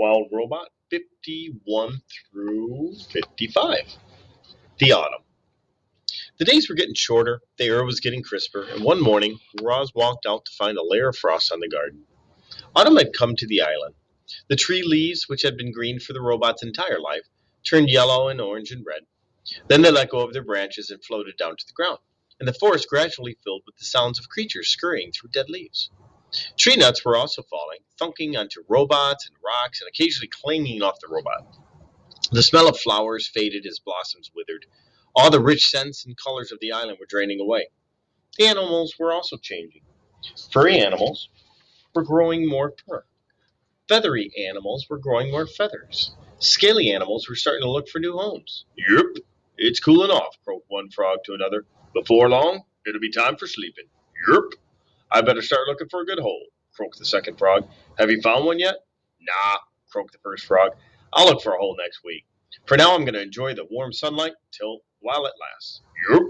Wild Robot 51 through 55. The autumn. The days were getting shorter, the air was getting crisper, and one morning Roz walked out to find a layer of frost on the garden. Autumn had come to the island. The tree leaves, which had been green for the robot's entire life, turned yellow and orange and red. Then they let go of their branches and floated down to the ground, and the forest gradually filled with the sounds of creatures scurrying through dead leaves. Tree nuts were also falling, thunking onto robots and rocks, and occasionally clanging off the robot. The smell of flowers faded as blossoms withered. All the rich scents and colors of the island were draining away. The animals were also changing. Furry animals were growing more fur. Feathery animals were growing more feathers. Scaly animals were starting to look for new homes. Yep, it's cooling off, croaked one frog to another. Before long, it'll be time for sleeping. Yep, I better start looking for a good hole, croaked the second frog. Have you found one yet? Nah, croaked the first frog. I'll look for a hole next week. For now, I'm going to enjoy the warm sunlight while it lasts. Yep.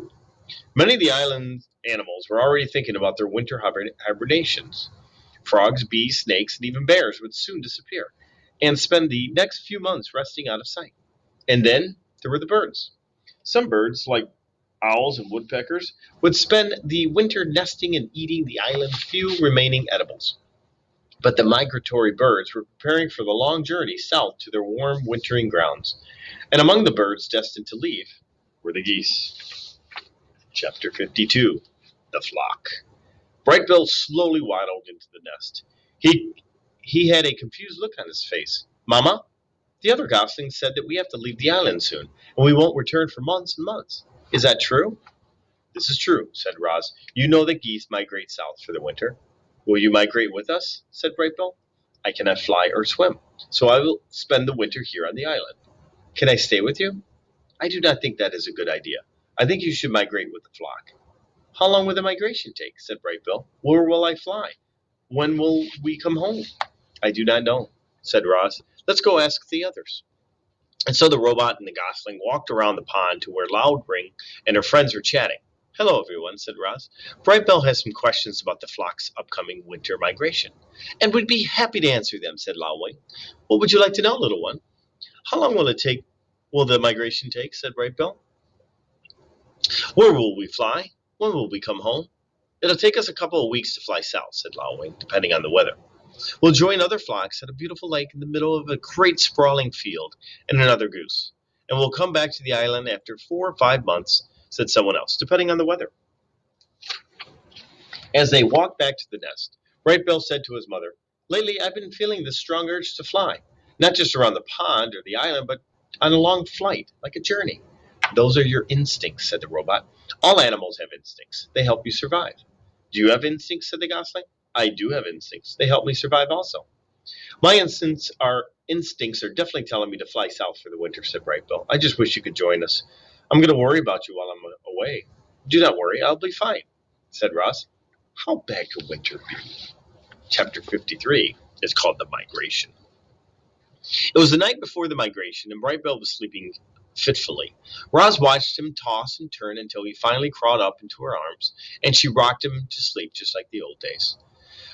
Many of the island animals were already thinking about their winter hibernations. Frogs, bees, snakes, and even bears would soon disappear and spend the next few months resting out of sight. And then there were the birds. Some birds, like owls and woodpeckers, would spend the winter nesting and eating the island's few remaining edibles. But the migratory birds were preparing for the long journey south to their warm wintering grounds. And among the birds destined to leave were the geese. Chapter 52. The Flock. Brightbill slowly waddled into the nest. He had a confused look on his face. Mama, the other goslings said that we have to leave the island soon, and we won't return for months and months. Is that true? This is true, said Roz. You know that geese migrate south for the winter. Will you migrate with us? Said Brightbill. I cannot fly or swim, so I will spend the winter here on the island. Can I stay with you? I do not think that is a good idea. I think you should migrate with the flock. How long will the migration take? Said Brightbill. Where will I fly? When will we come home? I do not know, said Roz. Let's go ask the others. And so the robot and the gosling walked around the pond to where Loudwing and her friends were chatting. Hello, everyone, said Roz. Brightbill has some questions about the flock's upcoming winter migration. And we'd be happy to answer them, said Loudwing. What would you like to know, little one? How long will the migration take, said Brightbill. Where will we fly? When will we come home? It'll take us a couple of weeks to fly south, said Loudwing, depending on the weather. We'll join other flocks at a beautiful lake in the middle of a great sprawling field and another goose. And we'll come back to the island after 4 or 5 months, said someone else, depending on the weather. As they walked back to the nest, Brightbill said to his mother, Lately I've been feeling this strong urge to fly, not just around the pond or the island, but on a long flight, like a journey. Those are your instincts, said the robot. All animals have instincts. They help you survive. Do you have instincts, said the gosling. I do have instincts. They help me survive also. My instincts are definitely telling me to fly south for the winter, said Brightbill. I just wish you could join us. I'm going to worry about you while I'm away. Do not worry, I'll be fine, said Roz. How bad could winter be? Chapter 53 is called The Migration. It was the night before the migration, and Brightbill was sleeping fitfully. Roz watched him toss and turn until he finally crawled up into her arms, and she rocked him to sleep just like the old days.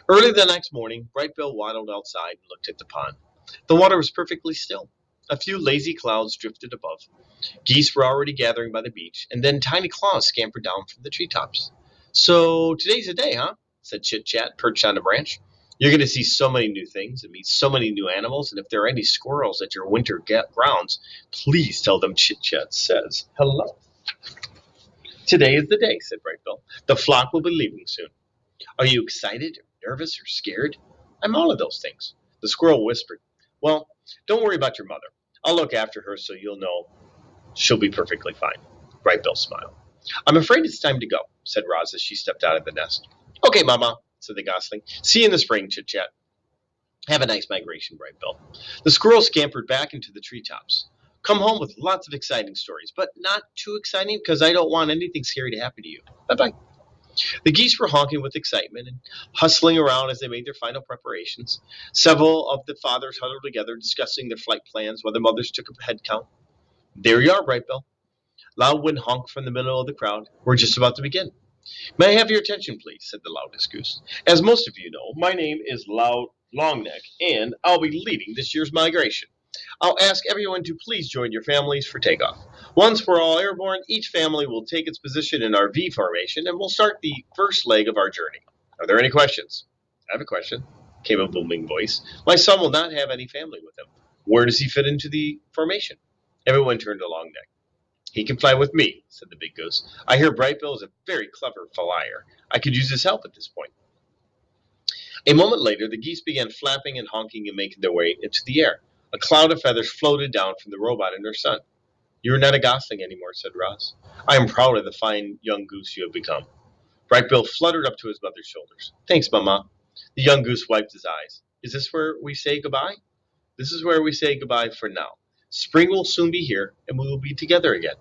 Early the next morning, Brightbill waddled outside and looked at the pond. The water was perfectly still. A few lazy clouds drifted above. Geese were already gathering by the beach, and then tiny claws scampered down from the treetops. So today's the day, huh? Said Chit Chat, perched on a branch. You're going to see so many new things and meet so many new animals, and if there are any squirrels at your winter grounds, please tell them Chit Chat says hello. Today is the day, said Brightbill. The flock will be leaving soon. Are you excited, or nervous, or scared? I'm all of those things. The squirrel whispered. Well, don't worry about your mother. I'll look after her so you'll know she'll be perfectly fine. Brightbill smiled. I'm afraid it's time to go, said Roz as she stepped out of the nest. Okay, Mama, said the gosling. See you in the spring, Chit Chat. Have a nice migration, Brightbill. The squirrel scampered back into the treetops. Come home with lots of exciting stories, but not too exciting because I don't want anything scary to happen to you. Bye-bye. The geese were honking with excitement and hustling around as they made their final preparations. Several of the fathers huddled together, discussing their flight plans while the mothers took a head count. There you are, Brightbill. Loudwing honked from the middle of the crowd. We're just about to begin. May I have your attention, please, said the loudest goose. As most of you know, my name is Longneck, and I'll be leading this year's migration. I'll ask everyone to please join your families for takeoff. Once we're all airborne, each family will take its position in our V formation and we'll start the first leg of our journey. Are there any questions? I have a question, came a booming voice. My son will not have any family with him. Where does he fit into the formation? Everyone turned to Longneck. He can fly with me, said the big goose. I hear Brightbill is a very clever flyer. I could use his help at this point. A moment later, the geese began flapping and honking and making their way into the air. A cloud of feathers floated down from the robot and her son. You're not a gosling anymore, said Roz. I am proud of the fine young goose you have become. Brightbill fluttered up to his mother's shoulders. Thanks, Mama. The young goose wiped his eyes. Is this where we say goodbye? This is where we say goodbye for now. Spring will soon be here, and we will be together again.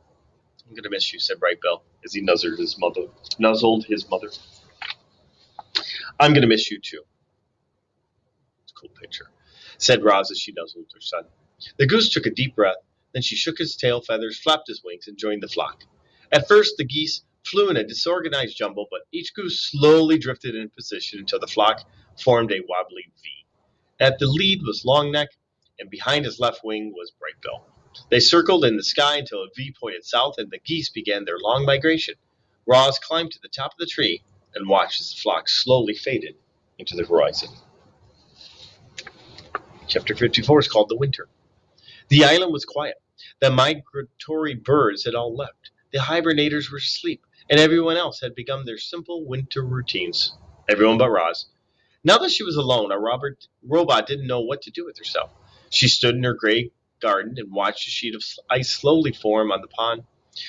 I'm going to miss you, said Brightbill as he nuzzled his mother. I'm going to miss you, too. Cool picture, said Roz as she nuzzled her son. The goose took a deep breath, then she shook his tail feathers, flapped his wings, and joined the flock. At first, the geese flew in a disorganized jumble, but each goose slowly drifted in position until the flock formed a wobbly V. At the lead was Longneck, and behind his left wing was Brightbill. They circled in the sky until a V pointed south, and the geese began their long migration. Roz climbed to the top of the tree and watched as the flock slowly faded into the horizon. Chapter 54 is called The Winter. The island was quiet. The migratory birds had all left. The hibernators were asleep, and everyone else had begun their simple winter routines. Everyone but Roz. Now that she was alone, our robot didn't know what to do with herself. She stood in her gray garden and watched a sheet of ice slowly form on the pond.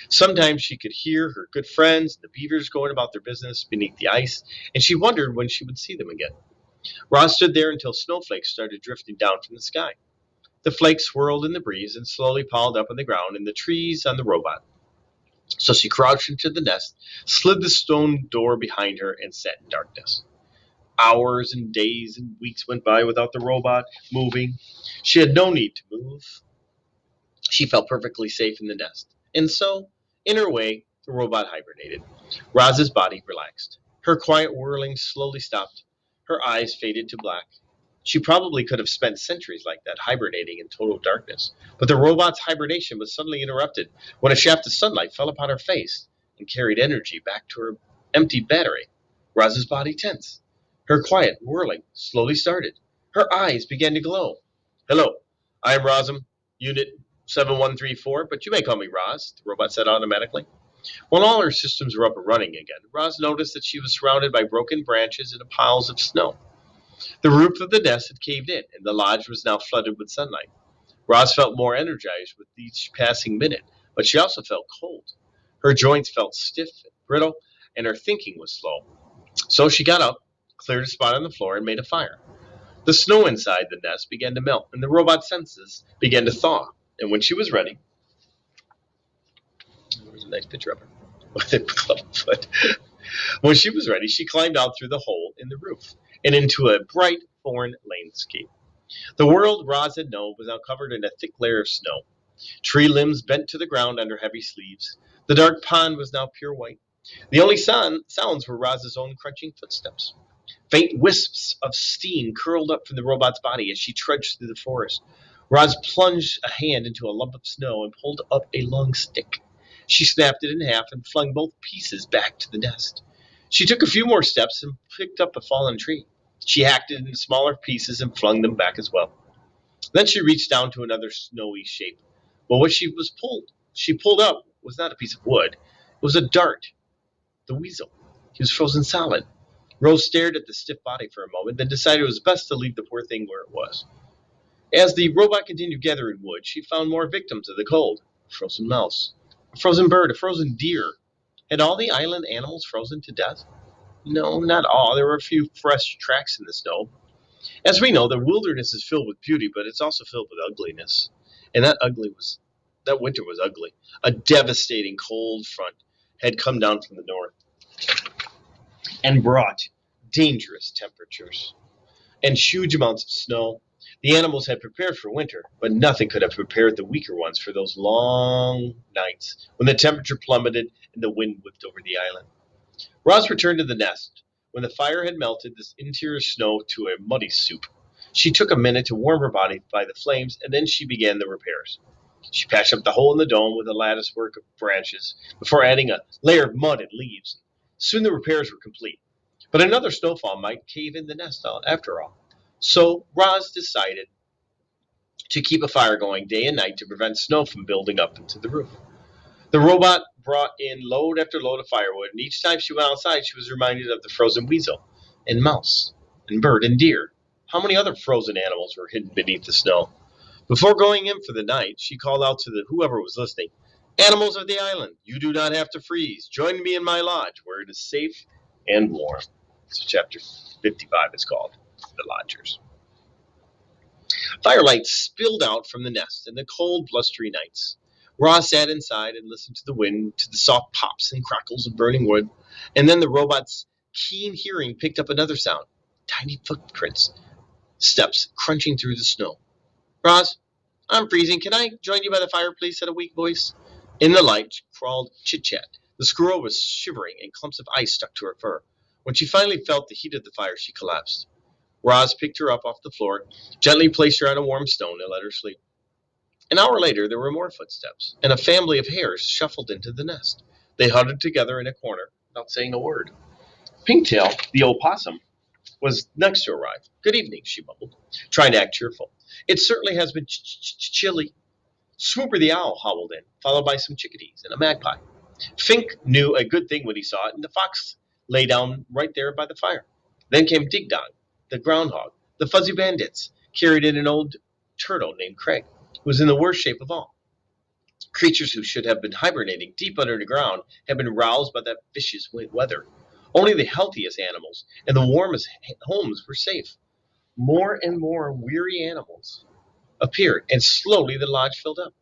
Sometimes she could hear her good friends, the beavers, going about their business beneath the ice, and she wondered when she would see them again. Roz stood there until snowflakes started drifting down from the sky. The flakes swirled in the breeze and slowly piled up on the ground and the trees on the robot. So she crouched into the nest, slid the stone door behind her, and sat in darkness. Hours and days and weeks went by without the robot moving. She had no need to move. She felt perfectly safe in the nest. And so, in her way, the robot hibernated. Roz's body relaxed. Her quiet whirling slowly stopped. Her eyes faded to black. She probably could have spent centuries like that, hibernating in total darkness. But the robot's hibernation was suddenly interrupted when a shaft of sunlight fell upon her face and carried energy back to her empty battery. Roz's body tensed. Her quiet whirling slowly started. Her eyes began to glow. Hello, I am Rosum, Unit 7134, but you may call me Roz, the robot said automatically. When all her systems were up and running again, Roz noticed that she was surrounded by broken branches and piles of snow. The roof of the nest had caved in, and the lodge was now flooded with sunlight. Roz felt more energized with each passing minute, but she also felt cold. Her joints felt stiff and brittle, and her thinking was slow. So she got up, cleared a spot on the floor, and made a fire. The snow inside the nest began to melt, and the robot's senses began to thaw. And when she was ready, there's a nice picture of her with a club foot. When she was ready, she climbed out through the hole in the roof and into a bright foreign landscape. The world Roz had known was now covered in a thick layer of snow. Tree limbs bent to the ground under heavy sleeves. The dark pond was now pure white. The only sounds were Roz's own crunching footsteps. Faint wisps of steam curled up from the robot's body as she trudged through the forest. Roz plunged a hand into a lump of snow and pulled up a long stick. She snapped it in half and flung both pieces back to the nest. She took a few more steps and picked up a fallen tree. She hacked it into smaller pieces and flung them back as well. Then she reached down to another snowy shape. But what she pulled up was not a piece of wood. It was a dart. The weasel. He was frozen solid. Rose stared at the stiff body for a moment, then decided it was best to leave the poor thing where it was. As the robot continued gathering wood, she found more victims of the cold. A frozen mouse, a frozen bird, a frozen deer. Had all the island animals frozen to death? No, not all. There were a few fresh tracks in the snow. As we know, the wilderness is filled with beauty, but it's also filled with ugliness. And that winter was ugly. A devastating cold front had come down from the north and brought dangerous temperatures and huge amounts of snow. The animals had prepared for winter, but nothing could have prepared the weaker ones for those long nights when the temperature plummeted and the wind whipped over the island. Roz returned to the nest when the fire had melted this interior snow to a muddy soup. She took a minute to warm her body by the flames, and then she began the repairs. She patched up the hole in the dome with a lattice work of branches before adding a layer of mud and leaves. Soon the repairs were complete. But another snowfall might cave in the nest after all. So Roz decided to keep a fire going day and night to prevent snow from building up into the roof. The robot brought in load after load of firewood, and each time she went outside, she was reminded of the frozen weasel, and mouse, and bird, and deer. How many other frozen animals were hidden beneath the snow? Before going in for the night, she called out to whoever was listening, "Animals of the island, you do not have to freeze. Join me in my lodge, where it is safe and warm." So chapter 55 is called The Lodgers. Firelight spilled out from the nest in the cold, blustery nights. Roz sat inside and listened to the wind, to the soft pops and crackles of burning wood, and then the robot's keen hearing picked up another sound, tiny footprints, steps crunching through the snow. "Roz, I'm freezing. Can I join you by the fire, please?" said a weak voice. In the light crawled Chit-Chat. The squirrel was shivering, and clumps of ice stuck to her fur. When she finally felt the heat of the fire, she collapsed. Roz picked her up off the floor, gently placed her on a warm stone, and let her sleep. An hour later, there were more footsteps, and a family of hares shuffled into the nest. They huddled together in a corner without saying a word. Pinktail, the old possum, was next to arrive. "Good evening," she mumbled, trying to act cheerful. "It certainly has been chilly." Swooper the owl hobbled in, followed by some chickadees and a magpie. Fink knew a good thing when he saw it, and the fox lay down right there by the fire. Then came Dig Dog, the groundhog. The fuzzy bandits carried in an old turtle named Craig, who was in the worst shape of all. Creatures who should have been hibernating deep under the ground had been roused by that vicious weather. Only the healthiest animals and the warmest homes were safe. More and more weary animals appeared, and slowly the lodge filled up.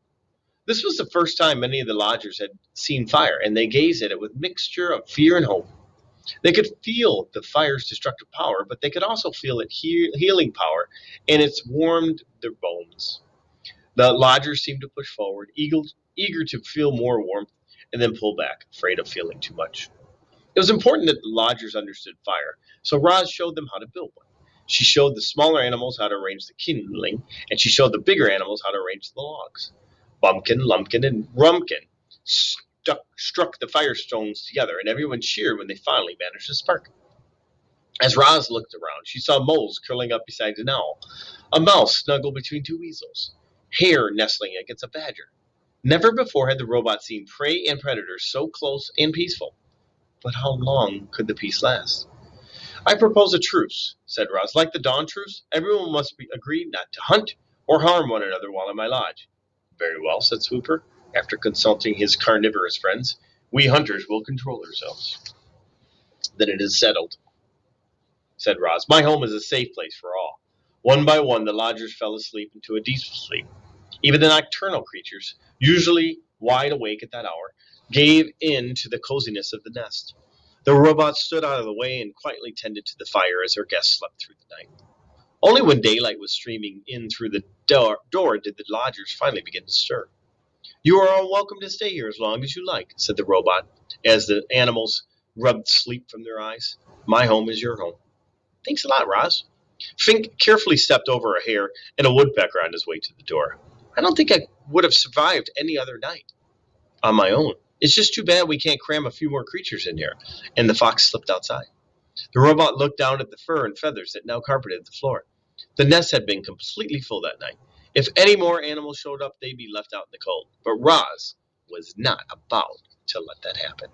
This was the first time many of the lodgers had seen fire, and they gazed at it with a mixture of fear and hope. They could feel the fire's destructive power, but they could also feel its healing power, and it's warmed their bones. The lodgers seemed to push forward, eager to feel more warmth, and then pull back, afraid of feeling too much. It was important that the lodgers understood fire, so Roz showed them how to build one. She showed the smaller animals how to arrange the kindling, and she showed the bigger animals how to arrange the logs. Bumpkin, Lumpkin, and Rumpkin struck the firestones together, and everyone cheered when they finally managed to spark. As Roz looked around, she saw moles curling up beside an owl, a mouse snuggled between two weasels, hare nestling against a badger. Never before had the robot seen prey and predators so close and peaceful. But how long could the peace last? "I propose a truce," said Roz. "Like the dawn truce, everyone must agree not to hunt or harm one another while in my lodge." "Very well," said Swooper, after consulting his carnivorous friends. "We hunters will control ourselves." "Then it is settled," said Roz. "My home is a safe place for all." One by one, the lodgers fell asleep into a deep sleep. Even the nocturnal creatures, usually wide awake at that hour, gave in to the coziness of the nest. The robot stood out of the way and quietly tended to the fire as her guests slept through the night. Only when daylight was streaming in through the door did the lodgers finally begin to stir. "You are all welcome to stay here as long as you like," said the robot, as the animals rubbed sleep from their eyes. "My home is your home." "Thanks a lot, Roz." Fink carefully stepped over a hare and a woodpecker on his way to the door. "I don't think I would have survived any other night on my own. It's just too bad we can't cram a few more creatures in here." And the fox slipped outside. The robot looked down at the fur and feathers that now carpeted the floor. The nest had been completely full that night. If any more animals showed up, they'd be left out in the cold. But Roz was not about to let that happen.